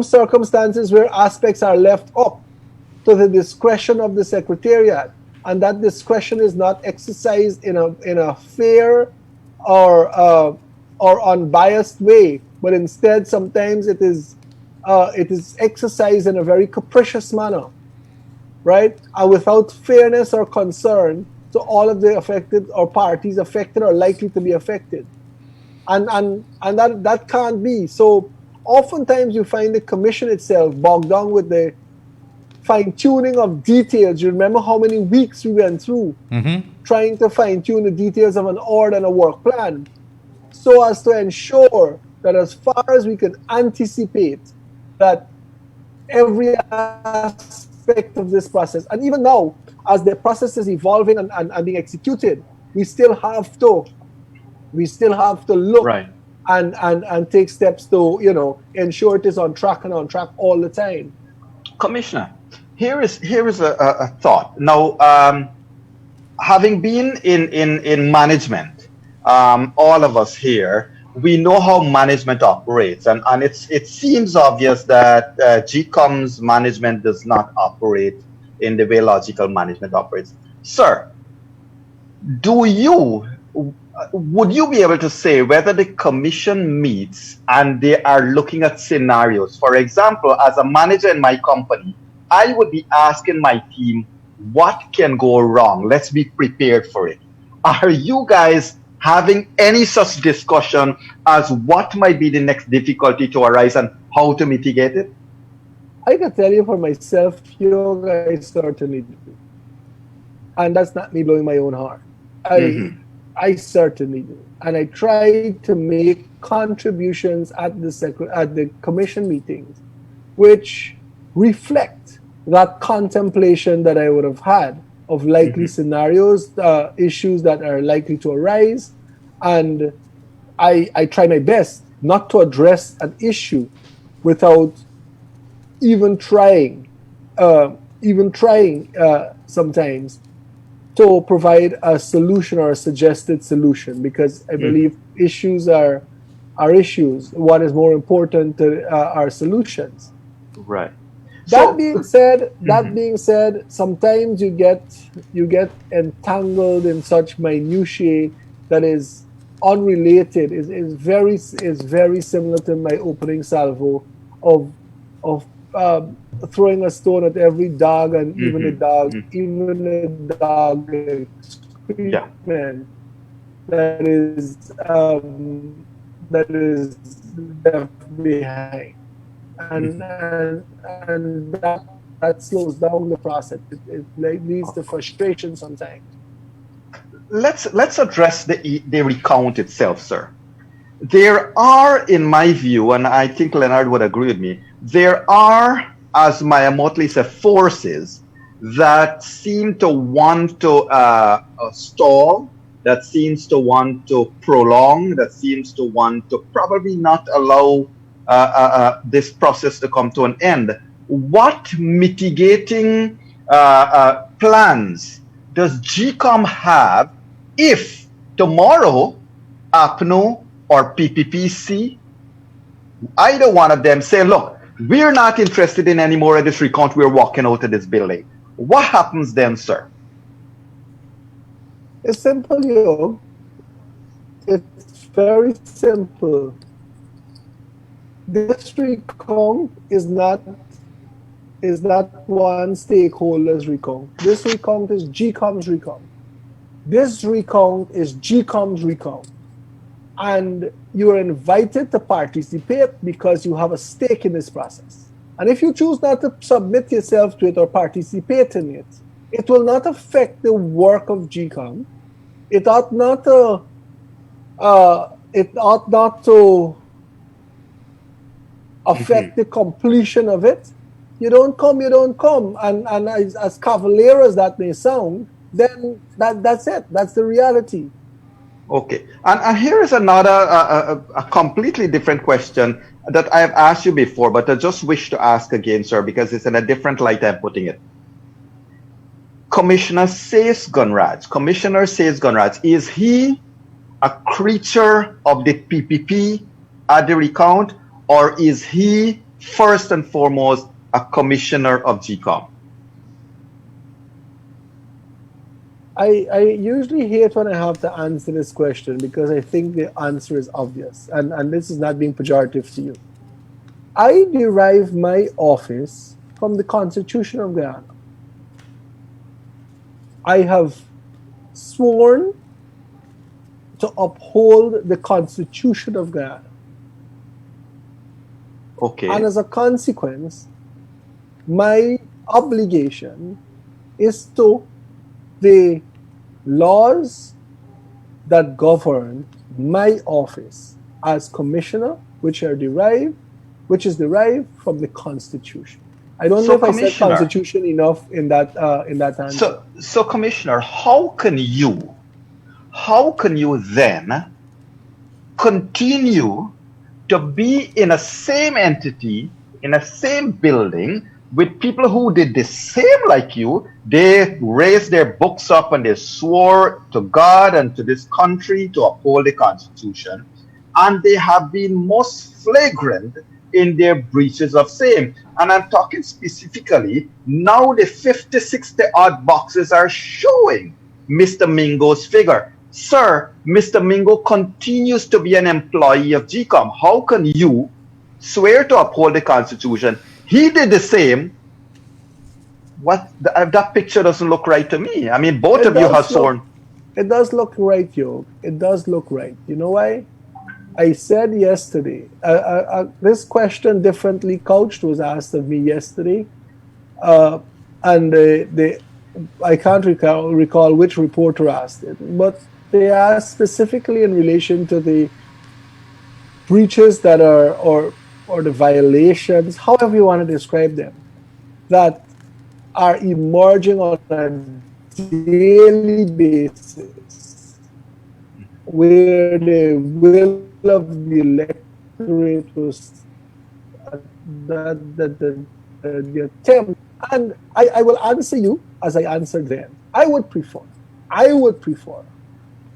some circumstances where aspects are left up to the discretion of the Secretariat, and that discretion is not exercised in a fair or unbiased way, but instead sometimes it is exercised in a very capricious manner, right? And without fairness or concern to all of the affected or parties affected or likely to be affected. And that can't be. So oftentimes you find the commission itself bogged down with the fine-tuning of details. You remember how many weeks we went through trying to fine-tune the details of an order and a work plan, so as to ensure that as far as we can anticipate that every aspect of this process, and even now, as the process is evolving and being executed, we still have to look and take steps to, ensure it is on track all the time. Commissioner, here is a thought. Now, having been in management, all of us here, we know how management operates, and it seems obvious that GECOM's management does not operate in the way logical management operates. Sir, would you be able to say whether the commission meets and they are looking at scenarios? For example, as a manager in my company, I would be asking my team, what can go wrong? Let's be prepared for it. Are you guys having any such discussion as what might be the next difficulty to arise and how to mitigate it? I can tell you for myself, Yog, I certainly do. And that's not me blowing my own heart. I certainly do. And I try to make contributions at the commission meetings which reflect that contemplation that I would have had of likely scenarios, issues that are likely to arise. And I try my best not to address an issue without even trying sometimes to provide a solution or a suggested solution, because I believe issues are issues. What is more important are solutions. Right. That being said, sometimes you get entangled in such minutiae that is unrelated. Is very similar to my opening salvo of throwing a stone at every dog, and even the dog excrement that is left behind, and that slows down the process. It leads to frustration sometimes. Let's address the recount itself, sir. There are, in my view, and I think Leonard would agree with me, there are, as Maya Motley said, forces that seem to want to stall, that seems to want to prolong, that seems to want to probably not allow this process to come to an end. What mitigating plans does GECOM have if tomorrow APNO or PPPC, either one of them, say, look, we're not interested in any more of this recount, we're walking out of this building? What happens then, sir? It's simple, Yog. It's very simple. This recount is not one stakeholder's recount. This recount is GECOM's recount. This recount is GECOM's recount. And you are invited to participate because you have a stake in this process. And if you choose not to submit yourself to it or participate in it, it will not affect the work of GECOM. It ought not to affect the completion of it. You don't come. And as cavalier as that may sound, then that's it. That's the reality. Okay, and here is another a completely different question that I have asked you before, but I just wish to ask again, sir, because it's in a different light I'm putting it. Commissioner Sase Gunraj, is he a creature of the PPP at the recount, or is he first and foremost a commissioner of GECOM? I usually hate when I have to answer this question because I think the answer is obvious, and this is not being pejorative to you. I derive my office from the Constitution of Guyana. I have sworn to uphold the Constitution of Guyana. Okay. And as a consequence, my obligation is to the laws that govern my office as commissioner, which is derived from the Constitution. I don't know if I said Constitution enough in that answer. So Commissioner, how can you then continue to be in a same entity, in a same building, with people who did the same like you? They raised their books up and they swore to God and to this country to uphold the Constitution. And they have been most flagrant in their breaches of same. And I'm talking specifically, now the 50, 60 odd boxes are showing Mr. Mingo's figure. Sir, Mr. Mingo continues to be an employee of GECOM. How can you swear to uphold the Constitution? He did the same. That picture doesn't look right to me. I mean, both of you have sworn. It does look right, Yog. It does look right. You know why? I said yesterday, this question differently couched was asked of me yesterday, and I can't recall which reporter asked it, but they asked specifically in relation to the breaches that are, or the violations, however you want to describe them, that are emerging on a daily basis, where the will of the electorate was the attempt. And I will answer you as I answered them. I would prefer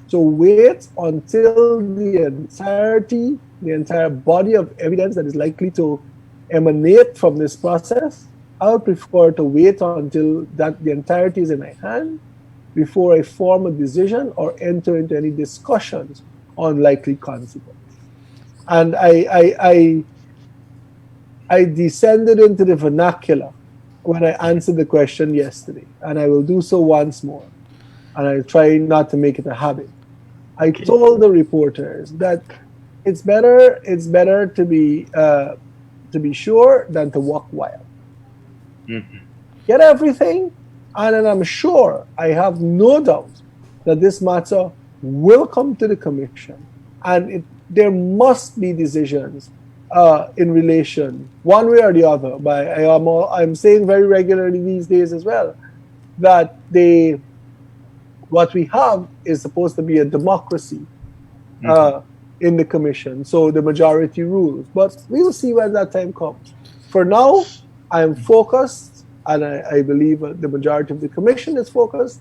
to wait until the entire body of evidence that is likely to emanate from this process. I would prefer to wait until the entirety is in my hand before I form a decision or enter into any discussions on likely consequences. And I descended into the vernacular when I answered the question yesterday, and I will do so once more. And I try not to make it a habit. I told the reporters that it's better to be sure than to walk wild. Mm-hmm. Get everything, and then I'm sure, I have no doubt that this matter will come to the commission, and there must be decisions in relation, one way or the other. But I'm saying very regularly these days as well that what we have is supposed to be a democracy in the commission, so the majority rules. But we will see when that time comes. For now, I am focused, and I believe the majority of the commission is focused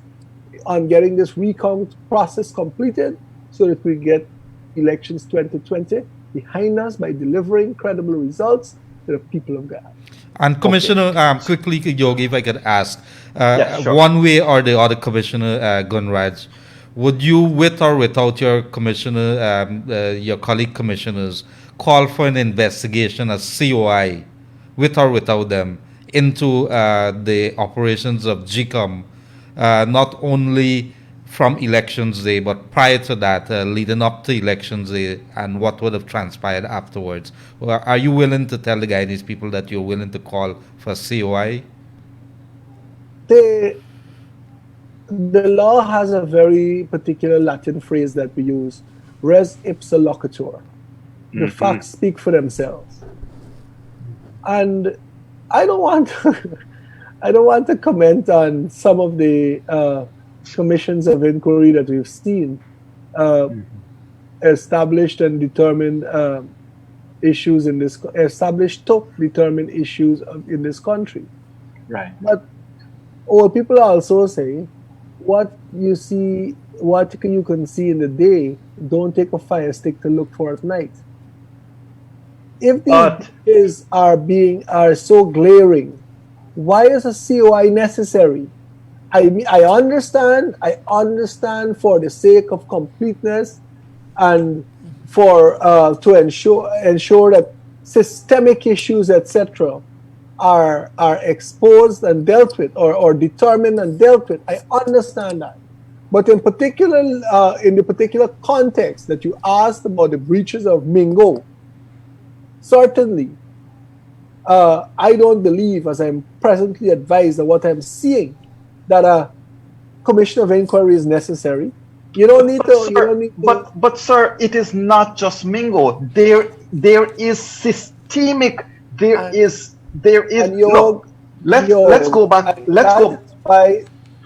on getting this recount process completed so that we get elections 2020 behind us by delivering credible results to the people of Guyana. And Commissioner, quickly, Yogi, if I could ask, sure. One way or the other, Commissioner Gunraj, would you, with or without your commissioner, your colleague commissioners, call for an investigation as COI, with or without them, into the operations of GECOM, not only from elections day, but prior to that, leading up to elections day, and what would have transpired afterwards? Are you willing to tell the Guyanese people that you're willing to call for COI? The law has a very particular Latin phrase that we use, res ipsa loquitur. The facts speak for themselves. And I don't want to comment on some of the commissions of inquiry that we've seen established and determined issues in this, established to determine issues in this country. Right. But what people also say, what you can see in the day, don't take a fire stick to look for at night. if these But breaches are so glaring, why is a COI necessary? I understand for the sake of completeness and for to ensure that systemic issues, etc., are exposed and dealt with, or determined and dealt with. I understand that. But in particular, in the particular context that you asked about the breaches of Mingo, certainly, I don't believe, as I'm presently advised of what I'm seeing, that a commission of inquiry is necessary. You don't need to. You don't need to. but sir, it is not just Mingo. There is systemic. And, There is. and Look, let's go back. Let's go.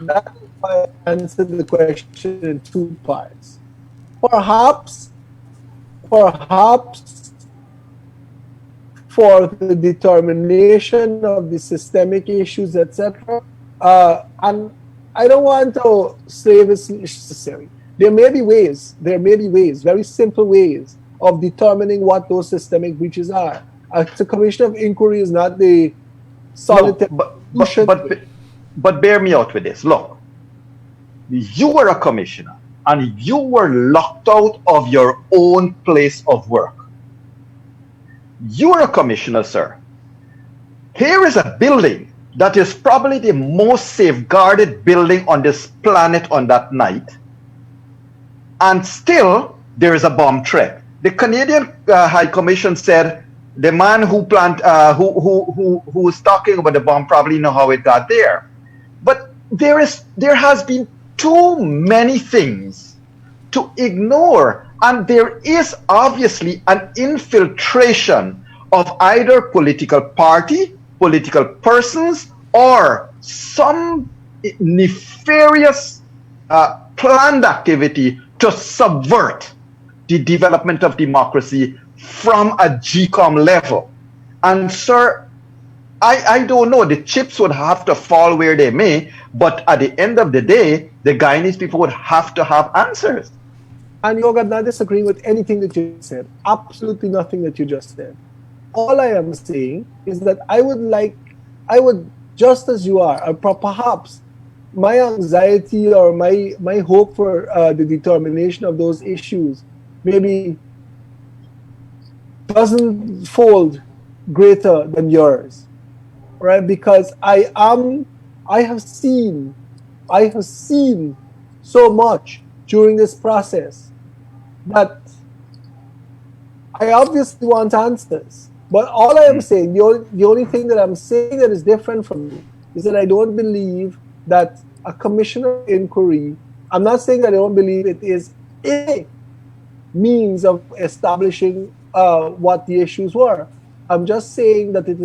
that is why I answered the question in two parts. Perhaps for the determination of the systemic issues, etc. And I don't want to say this necessary. There may be ways, very simple ways of determining what those systemic breaches are. The Commission of Inquiry is not the solitary solution. But bear me out with this. Look, you were a commissioner and you were locked out of your own place of work. You are a commissioner, sir. Here is a building that is probably the most safeguarded building on this planet on that night. And still, there is a bomb threat. The Canadian High Commission said the man who was talking about the bomb probably know how it got there. But there has been too many things to ignore. And there is obviously an infiltration of either political party, political persons, or some nefarious planned activity to subvert the development of democracy from a GECOM level. And sir, I don't know, the chips would have to fall where they may, but at the end of the day, the Guyanese people would have to have answers. And Yoga, I'm not disagreeing with anything that you said. Absolutely nothing that you just said. All I am saying is that I would, just as you are, or perhaps my anxiety or my hope for the determination of those issues maybe dozenfold greater than yours, right? Because I have seen so much during this process that I obviously want answers. But all I am saying, the only thing that I'm saying that is different from you is that I don't believe that a commission of inquiry, I'm not saying that I don't believe it is a means of establishing what the issues were. I'm just saying that it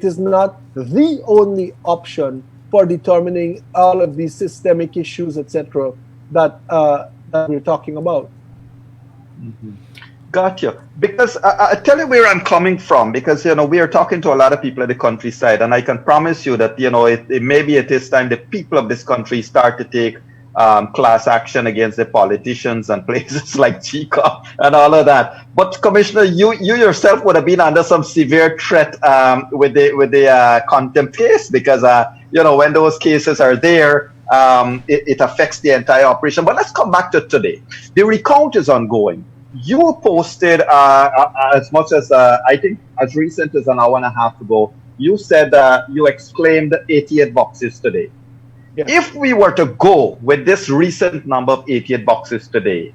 is not the only option for determining all of these systemic issues, etc., that we're talking about. Mm-hmm. Gotcha. Because I tell you where I'm coming from, because, we are talking to a lot of people in the countryside, and I can promise you that, maybe it is time the people of this country start to take class action against the politicians and places like GECOM and all of that. But Commissioner, you yourself would have been under some severe threat with the contempt case, because, when those cases are there, it affects the entire operation. But let's come back to today. The recount is ongoing. You posted as much as, I think, as recent as an hour and a half ago, you said you exclaimed 88 boxes today. Yes. If we were to go with this recent number of 88 boxes today,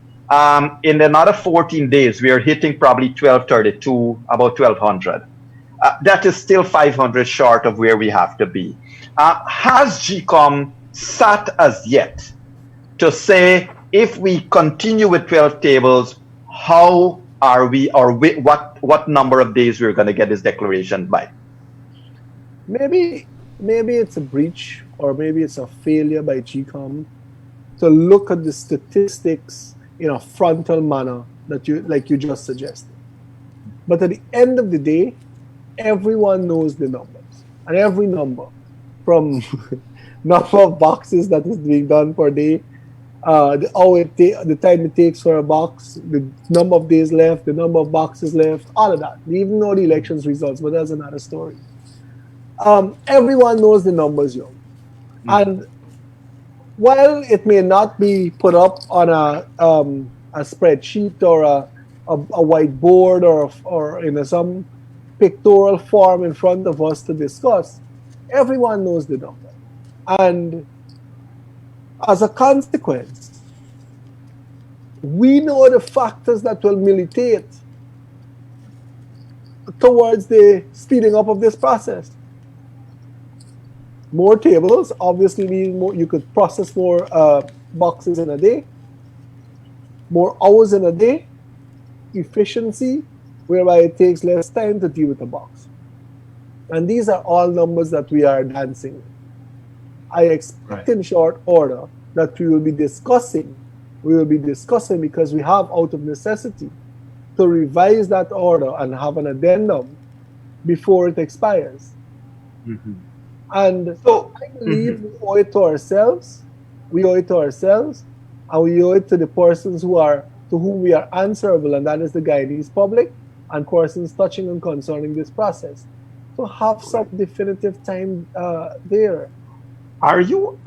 in another 14 days, we are hitting probably 1232, about 1200. That is still 500 short of where we have to be. Has GECOM sat as yet to say, if we continue with 12 tables, how are we, or what number of days we're going to get this declaration by? Maybe it's a breach, or maybe it's a failure by GECOM to look at the statistics in a frontal manner that you just suggested. But at the end of the day, everyone knows the numbers, and every number, from number of boxes that is being done per day the time it takes for a box, the number of days left, the number of boxes left, all of that. We even know the elections results, but that's another story. Everyone knows the numbers, yo. And while it may not be put up on a spreadsheet or a whiteboard or in some pictorial form in front of us to discuss, everyone knows the number. And as a consequence, we know the factors that will militate towards the speeding up of this process. More tables obviously mean more, you could process more boxes in a day, more hours in a day, efficiency, whereby it takes less time to deal with a box. And these are all numbers that we are dancing with. I expect in short order that we will be discussing because we have out of necessity to revise that order and have an addendum before it expires. And so I believe we owe it to ourselves. We owe it to ourselves, and we owe it to the persons to whom we are answerable, and that is the Guyanese public and persons touching and concerning this process, to have some definitive time there. Are you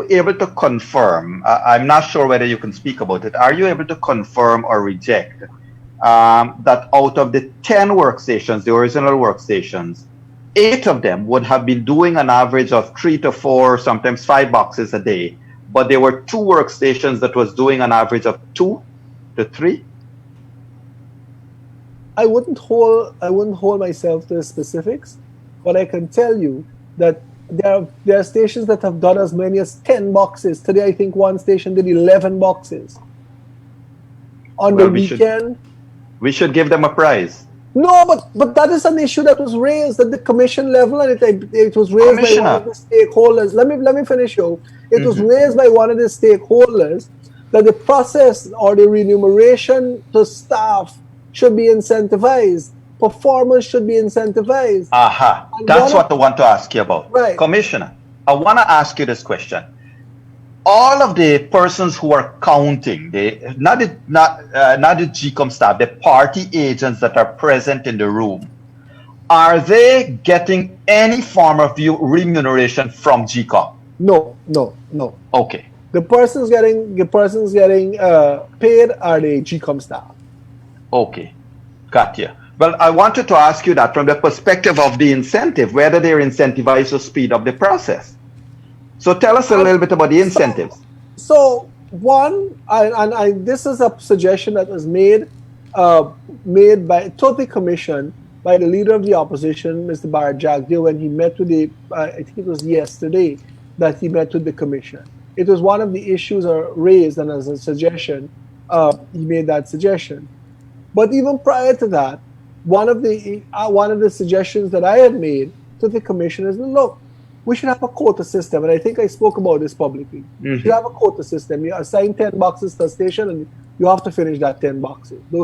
able to confirm? I'm not sure whether you can speak about it. Are you able to confirm or reject that out of the 10 workstations, the original workstations, 8 of them would have been doing an average of 3 to 4, sometimes 5 boxes a day, but there were 2 workstations that was doing an average of 2 to 3? I wouldn't hold myself to the specifics, but I can tell you that there are stations that have done as many as 10 boxes. Today, I think one station did 11 boxes. On the weekend. We should give them a prize. No, but that is an issue that was raised at the commission level, and it was raised by one of the stakeholders. Let me finish, yo. It was raised by one of the stakeholders that the process or the remuneration to staff should be incentivized. Performance should be incentivized. Aha. That's what I want to ask you about. Right. Commissioner, I want to ask you this question. All of the persons who are counting, not the GECOM staff, the party agents that are present in the room, are they getting any form of remuneration from GECOM? No. Okay. The persons getting paid are the GECOM staff. Okay, got you. Well, I wanted to ask you that from the perspective of the incentive, whether they're incentivized to speed up the process. So tell us a little bit about the incentives. So one, and this is a suggestion that was made to the commission by the leader of the opposition, Mr. Jagdeo, when he met with I think it was yesterday that he met with the commission. It was one of the issues raised, and as a suggestion, he made that suggestion. But even prior to that, one of the suggestions that I had made to the commission is, look, we should have a quota system, and I think I spoke about this publicly. We should have a quota system. You assign 10 boxes to a station, and you have to finish those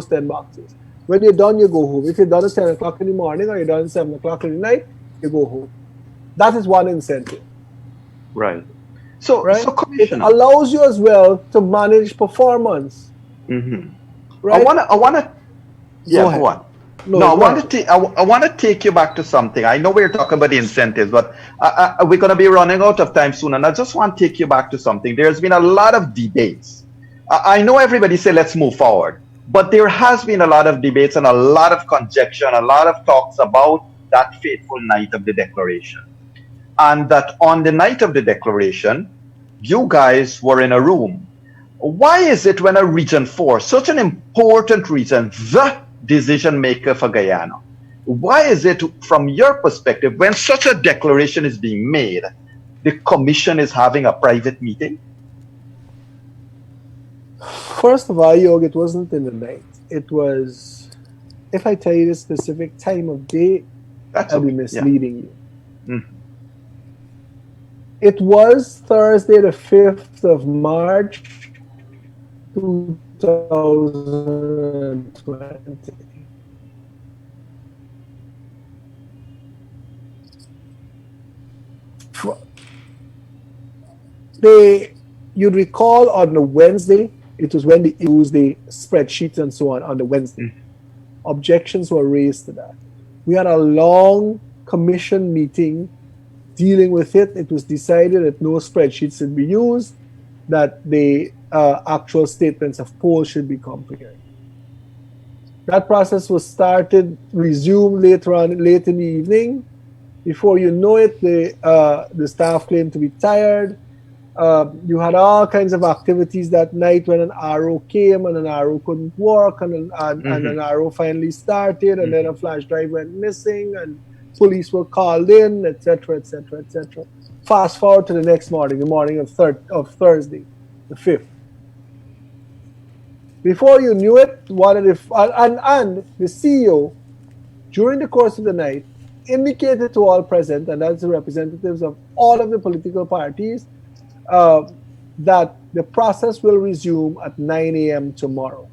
10 boxes. When you're done, you go home. If you're done at 10 o'clock in the morning or you're done at 7 o'clock in the night, you go home. That is one incentive. Right. So it allows you as well to manage performance. Right? I wanna. Yeah, go on. I want to take you back to something. I know we're talking about the incentives, but we're going to be running out of time soon, and I just want to take you back to something. There's been a lot of debates. I know everybody say let's move forward, but there has been a lot of debates and a lot of conjecture and a lot of talks about that fateful night of the declaration, and that on the night of the declaration, you guys were in a room. Why is it when a Region 4, such an important region, the decision maker for Guyana, why is it, from your perspective, when such a declaration is being made, the commission is having a private meeting? First of all, Yog, it wasn't in the night. It was, if I tell you the specific time of day, I'll be misleading you. It was Thursday, the 5th of March, 2020. You'd recall on the Wednesday, it was when they used the spreadsheet and so on the Wednesday. Objections were raised to that. We had a long commission meeting dealing with it. It was decided that no spreadsheets should be used, that the actual statements of polls should be compared. That process was resumed later on, late in the evening. Before you know it, the staff claimed to be tired. You had all kinds of activities that night when an RO came and an RO couldn't work, and an RO finally started, and then a flash drive went missing, and police were called in, etc., etc., etc. Fast forward to the next morning, the morning of Thursday, the 5th. Before you knew it, and the CEO, during the course of the night, indicated to all present, and that's the representatives of all of the political parties, that the process will resume at 9 a.m. tomorrow.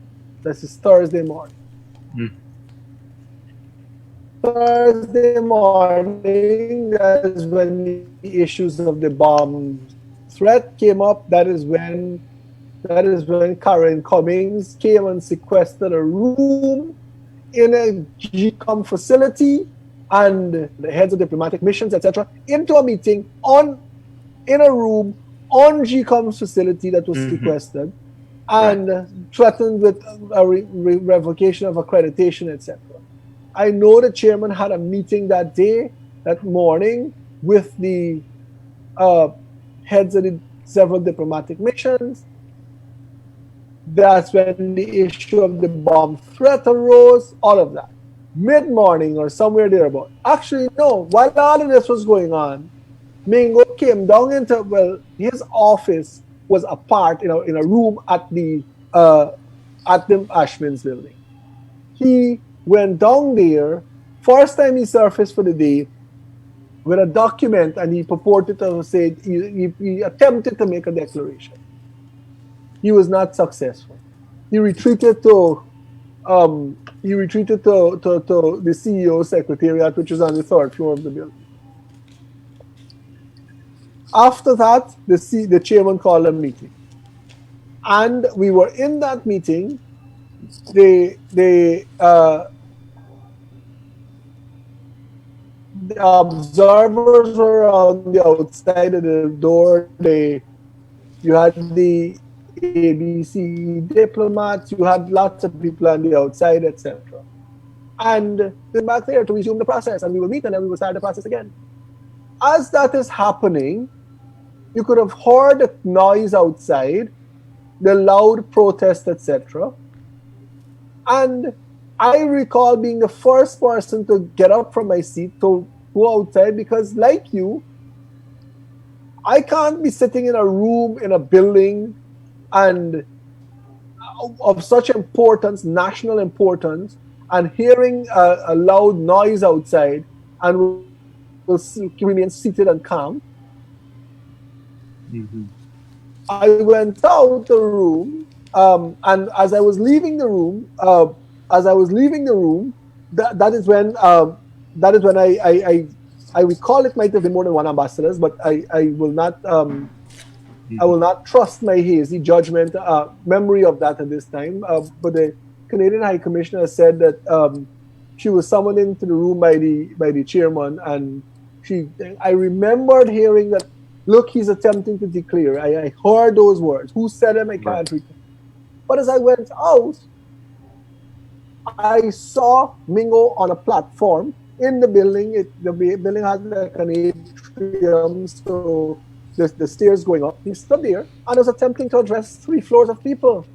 This is Thursday morning. Thursday morning, that is when the issues of the bomb threat came up. That is when Karen Cummings came and sequestered a room in a GECOM facility and the heads of diplomatic missions, etc., into a meeting in a room on GECOM's facility that was sequestered, and threatened with a revocation of accreditation, etc. I know the chairman had a meeting that morning, with the heads of the several diplomatic missions. That's when the issue of the bomb threat arose, all of that. Mid-morning or somewhere thereabout. Actually, no, while all of this was going on, Mingo came down his office was apart, in a room at the Ashman's building. He went down there, first time he surfaced for the day, with a document, and he purported to say, he attempted to make a declaration. He was not successful. He retreated to the CEO's secretariat, which is on the 3rd floor of the building. After that, the chairman called a meeting, and we were in that meeting. The observers were on the outside of the door. You had the ABC diplomats, you had lots of people on the outside, etc. And they're back there to resume the process, and we will meet, and then we will start the process again. As that is happening, you could have heard the noise outside, the loud protest, etc. And I recall being the first person to get up from my seat to go outside, because, like you, I can't be sitting in a room in a building and of such importance, national importance, and hearing a loud noise outside and will remain seated and calm. I went out the room, and as I was leaving the room, that is when I recall it might have been more than one ambassadors, but I will not trust my hazy judgment, memory of that at this time. But the Canadian High Commissioner said that she was summoned into the room by the chairman, and I remembered hearing that, look, he's attempting to declare. I heard those words. Who said them? I can't recall. But as I went out, I saw Mingo on a platform in the building. The building has like an atrium, so the stairs going up. He stood there and was attempting to address 2 floors of people.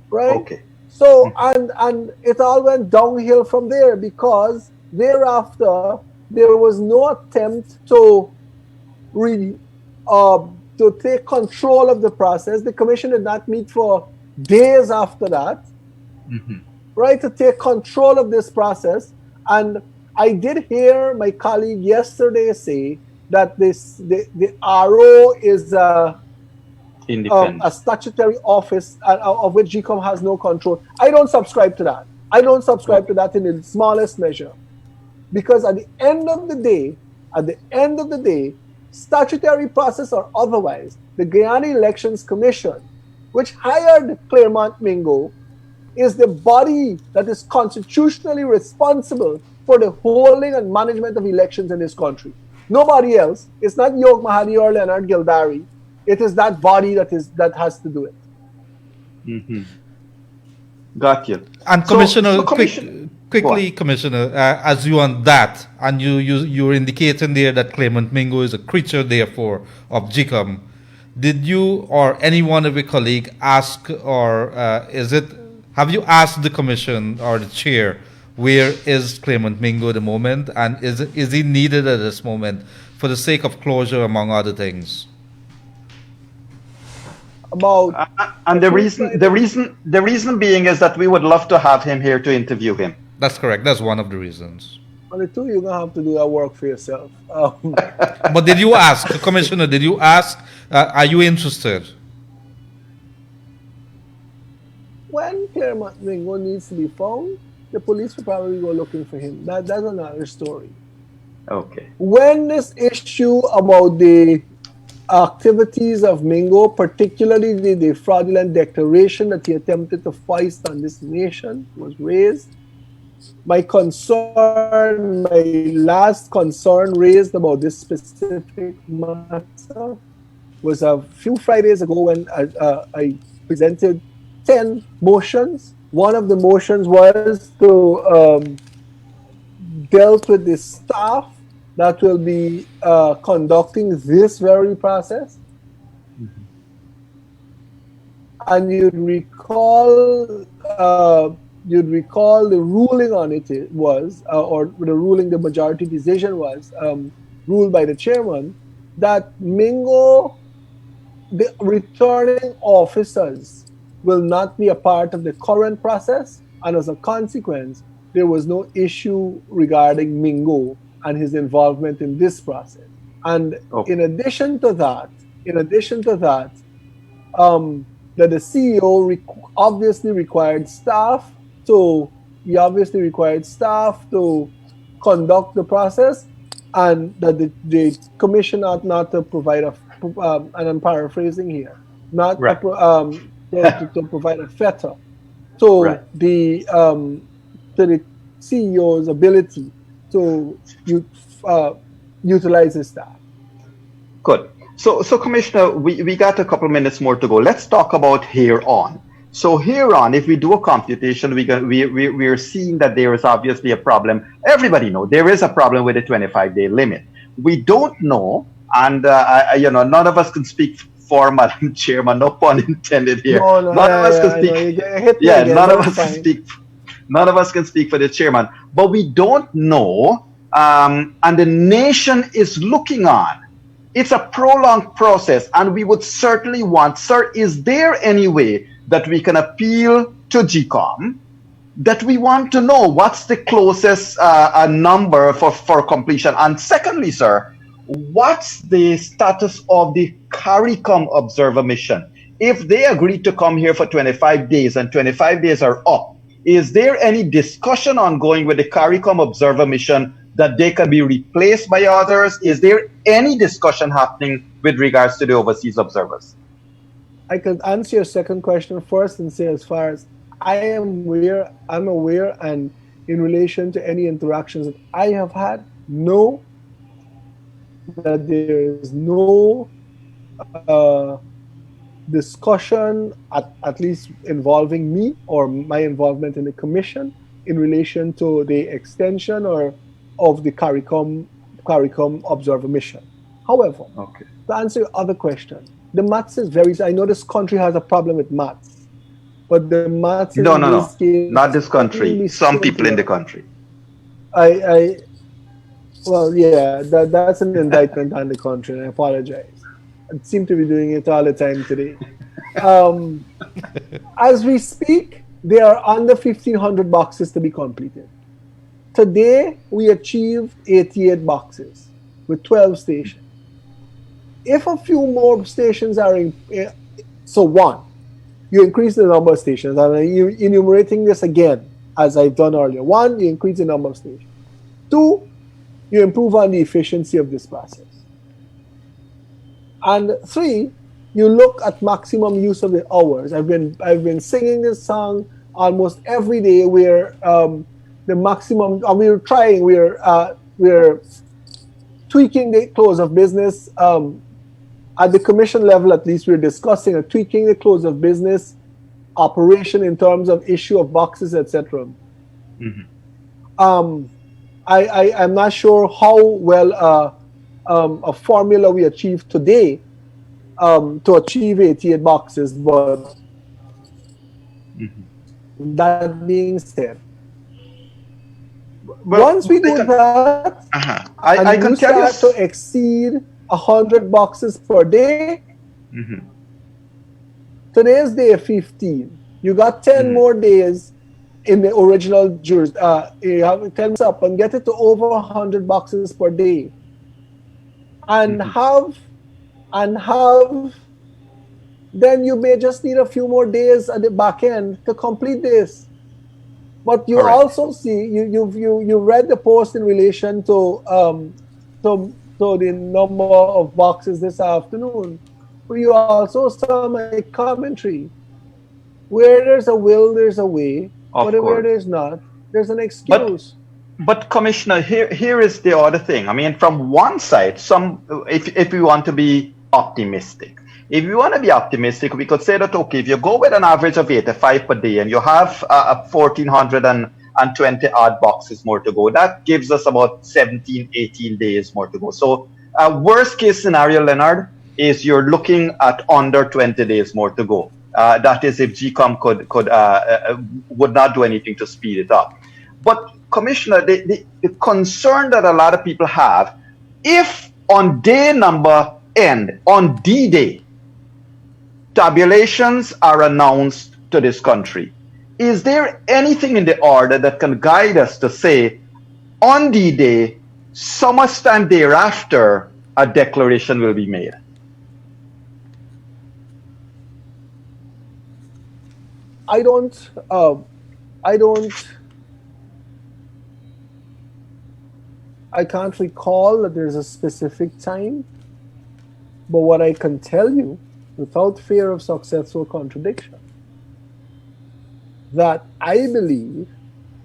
Right? Okay. So, and it all went downhill from there, because thereafter there was no attempt to take control of the process. The commission did not meet for days after that, right, to take control of this process. And I did hear my colleague yesterday say that the RO is a statutory office of which GECOM has no control. I don't subscribe to that. I don't subscribe to that in the smallest measure, because at the end of the day, statutory process or otherwise, the Guyana Elections Commission, which hired Claremont Mingo, is the body that is constitutionally responsible for the holding and management of elections in this country. Nobody else. It's not Yog Mahadeo or Leonard Gildarie. It is that body that has to do it. Mm-hmm. Got you. And Commissioner, So quickly, Commissioner, as you on that, and you're indicating there that Clement Mingo is a creature, therefore, of GECOM. Did you or any one of your colleagues ask, or have you asked the Commission or the Chair, where is Clement Mingo at the moment, and is he needed at this moment for the sake of closure, among other things? And the reason being is that we would love to have him here to interview him. That's correct. That's one of the reasons. On the two, you're gonna have to do that work for yourself. But did you ask, Commissioner? Did you ask? Are you interested? When Claremont Mingo needs to be found, the police will probably go looking for him. That's another story. Okay. When this issue about the activities of Mingo, particularly the fraudulent declaration that he attempted to foist on this nation, was raised, my last concern raised about this specific matter was a few Fridays ago when I presented 10 motions. One of the motions was to dealt with the staff that will be conducting this very process. Mm-hmm. And you'd recall the ruling on it was, or the ruling, the majority decision was, ruled by the chairman, that Mingo, the returning officers, will not be a part of the current process, and as a consequence, there was no issue regarding Mingo and his involvement in this process. And in addition to that, that the CEO obviously required staff to conduct the process, and that the commission ought not to provide and I'm paraphrasing here, not right. to provide a fetter to right. the CEO's ability to utilize his staff. Good. So Commissioner, we got a couple minutes more to go. Let's talk about here on. So here on, if we do a computation, we're seeing that there is obviously a problem. Everybody knows there is a problem with the 25-day limit. We don't know, and none of us can speak for Madam Chairman. No pun intended here. None of us can speak. None of us can speak for the chairman. But we don't know, and the nation is looking on. It's a prolonged process, and we would certainly want, sir, is there any way that we can appeal to GECOM, that we want to know what's the closest number for completion? And secondly, sir, what's the status of the CARICOM observer mission? If they agree to come here for 25 days and 25 days are up, is there any discussion ongoing with the CARICOM observer mission that they can be replaced by others? Is there any discussion happening with regards to the overseas observers? I can answer your second question first and say, as far as I'm aware, and in relation to any interactions that I have had, no, that there is no discussion, at least involving me or my involvement in the commission in relation to the extension or of the CARICOM observer mission. However, to answer your other question, the maths is I know this country has a problem with maths, but the maths no, not this country. Some people in the country. Well, yeah, that's an indictment on the country, and I apologize. I seem to be doing it all the time today. As we speak, there are under 1,500 boxes to be completed. Today, we achieved 88 boxes with 12 stations. If a few more stations are one, you increase the number of stations. And you're enumerating this again, as I've done earlier. One, you increase the number of stations. Two, you improve on the efficiency of this process. And three, you look at maximum use of the hours. I've been singing this song almost every day where the maximum, we're tweaking the close of business. At the commission level, at least, we're discussing a tweaking the close of business operation in terms of issue of boxes, etc. I'm not sure how well a formula we achieved today to achieve 88 boxes, but that being said, Well, once we do that, I and can you tell you. start to exceed 100 boxes per day, today is day 15. You got 10 more days in the original juris. You have 10 up and get it to over 100 boxes per day, and then you may just need a few more days at the back end to complete this. But you Correct. also see you read the post in relation to the number of boxes this afternoon. But you also saw my commentary. Where there's a will, there's a way. Of But where course. there's not, there's an excuse. But Commissioner, here is the other thing. I mean, from one side, if we want to be optimistic, we could say that, okay, if you go with an average of 85 per day and you have 1,420 odd boxes more to go, that gives us about 17, 18 days more to go. So worst case scenario, Leonard, is you're looking at under 20 days more to go. That is if GECOM would not do anything to speed it up. But Commissioner, the concern that a lot of people have, if on day number end, on D-Day, tabulations are announced to this country, is there anything in the order that can guide us to say, on D-Day, so much time thereafter, a declaration will be made? I can't recall that there's a specific time, but what I can tell you, without fear of successful contradiction, that I believe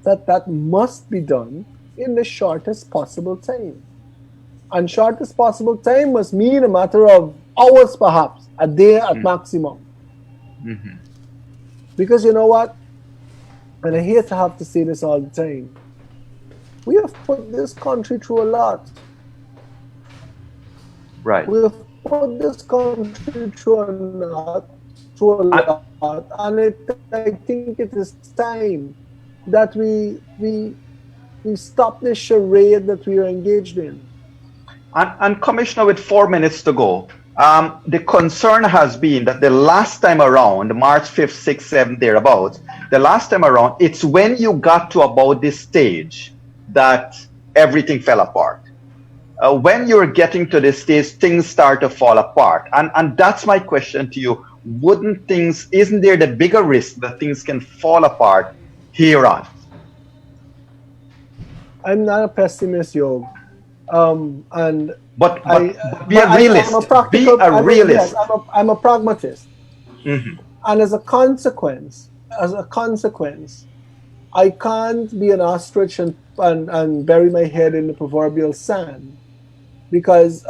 that must be done in the shortest possible time. And shortest possible time must mean a matter of hours, perhaps, a day at maximum. Because you know what? And I hate to have to say this all the time, we have put this country through a lot. Right. We have put this country through a lot, and I think it is time that we stop this charade that we are engaged in. And Commissioner, with 4 minutes to go, the concern has been that the last time around, March 5th, 6th, 7th, thereabouts, the last time around, it's when you got to about this stage that everything fell apart. When you're getting to this stage, things start to fall apart. And that's my question to you. Isn't there the bigger risk that things can fall apart here on? I'm not a pessimist, Yog. But be a realist. Be a realist. I'm a pragmatist. Mm-hmm. And as a consequence, I can't be an ostrich and bury my head in the proverbial sand. Because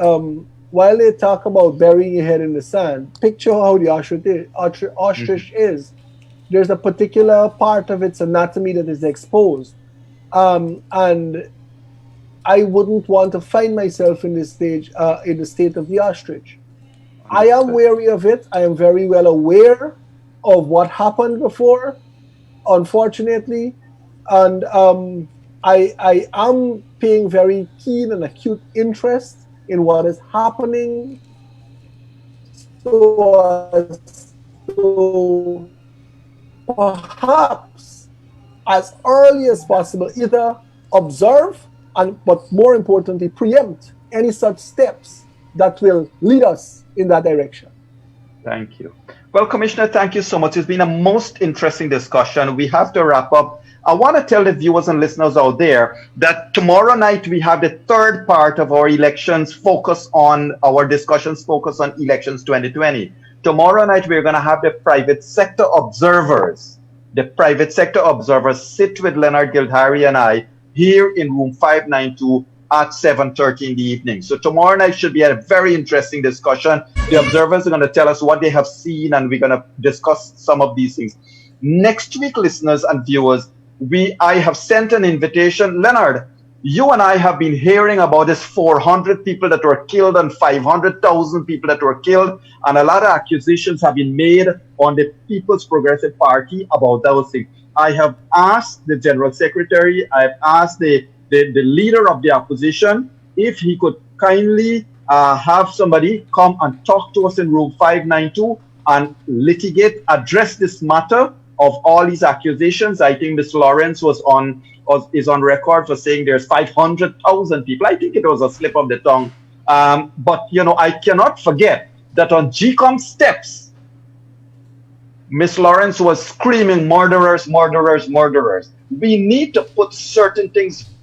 while they talk about burying your head in the sand, picture how the ostrich is. There's a particular part of its anatomy that is exposed. And I wouldn't want to find myself in this stage, in the state of the ostrich. I am wary of it. I am very well aware of what happened before, unfortunately. And I am paying very keen and acute interest in what is happening, so perhaps as early as possible either observe but more importantly preempt any such steps that will lead us in that direction. Thank you. Well, Commissioner, thank you so much. It's been a most interesting discussion. We have to wrap up. I want to tell the viewers and listeners out there that tomorrow night we have the third part of our elections focus on our discussions focus on elections 2020. Tomorrow night we're going to have the private sector observers. The private sector observers sit with Leonard Gildarie and I here in room 592 at 7:30 in the evening. So tomorrow night should be a very interesting discussion. The observers are going to tell us what they have seen, and we're going to discuss some of these things. Next week, listeners and viewers, I have sent an invitation. Leonard, you and I have been hearing about this 400 people that were killed and 500,000 people that were killed, and a lot of accusations have been made on the People's Progressive Party about those things. I have asked the General Secretary, I've asked the leader of the opposition if he could kindly have somebody come and talk to us in room 592 and address this matter of all these accusations. I think Ms. Lawrence is on record for saying there's 500,000 people. I think it was a slip of the tongue. But, I cannot forget that on GECOM steps, Ms. Lawrence was screaming, murderers, murderers, murderers. We need to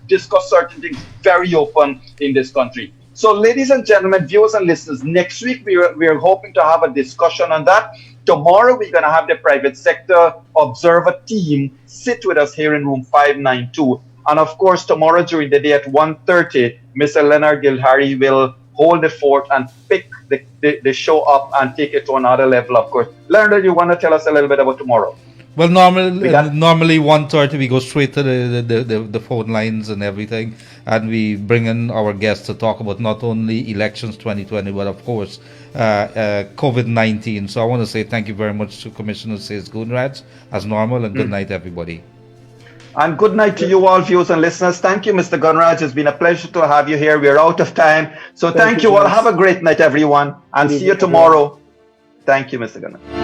discuss certain things very open in this country. So, ladies and gentlemen, viewers and listeners, next week we are hoping to have a discussion on that. Tomorrow we're going to have the private sector observer team sit with us here in room 592. And of course, tomorrow during the day at 1:30, Mr. Leonard Gildarie will hold the fort and pick the show up and take it to another level, of course. Leonard, you want to tell us a little bit about tomorrow? Well, normally 1:30 we go straight to the phone lines and everything, and we bring in our guests to talk about not only elections 2020, but of course COVID-19. So I want to say thank you very much to Commissioner Sase Gunraj as normal, and good night, everybody. And good night to you all, viewers and listeners. Thank you, Mr. Gunraj. It's been a pleasure to have you here. We're out of time. So thank you all. Have a great night, everyone, and see you tomorrow. Thank you, Mr. Gunraj.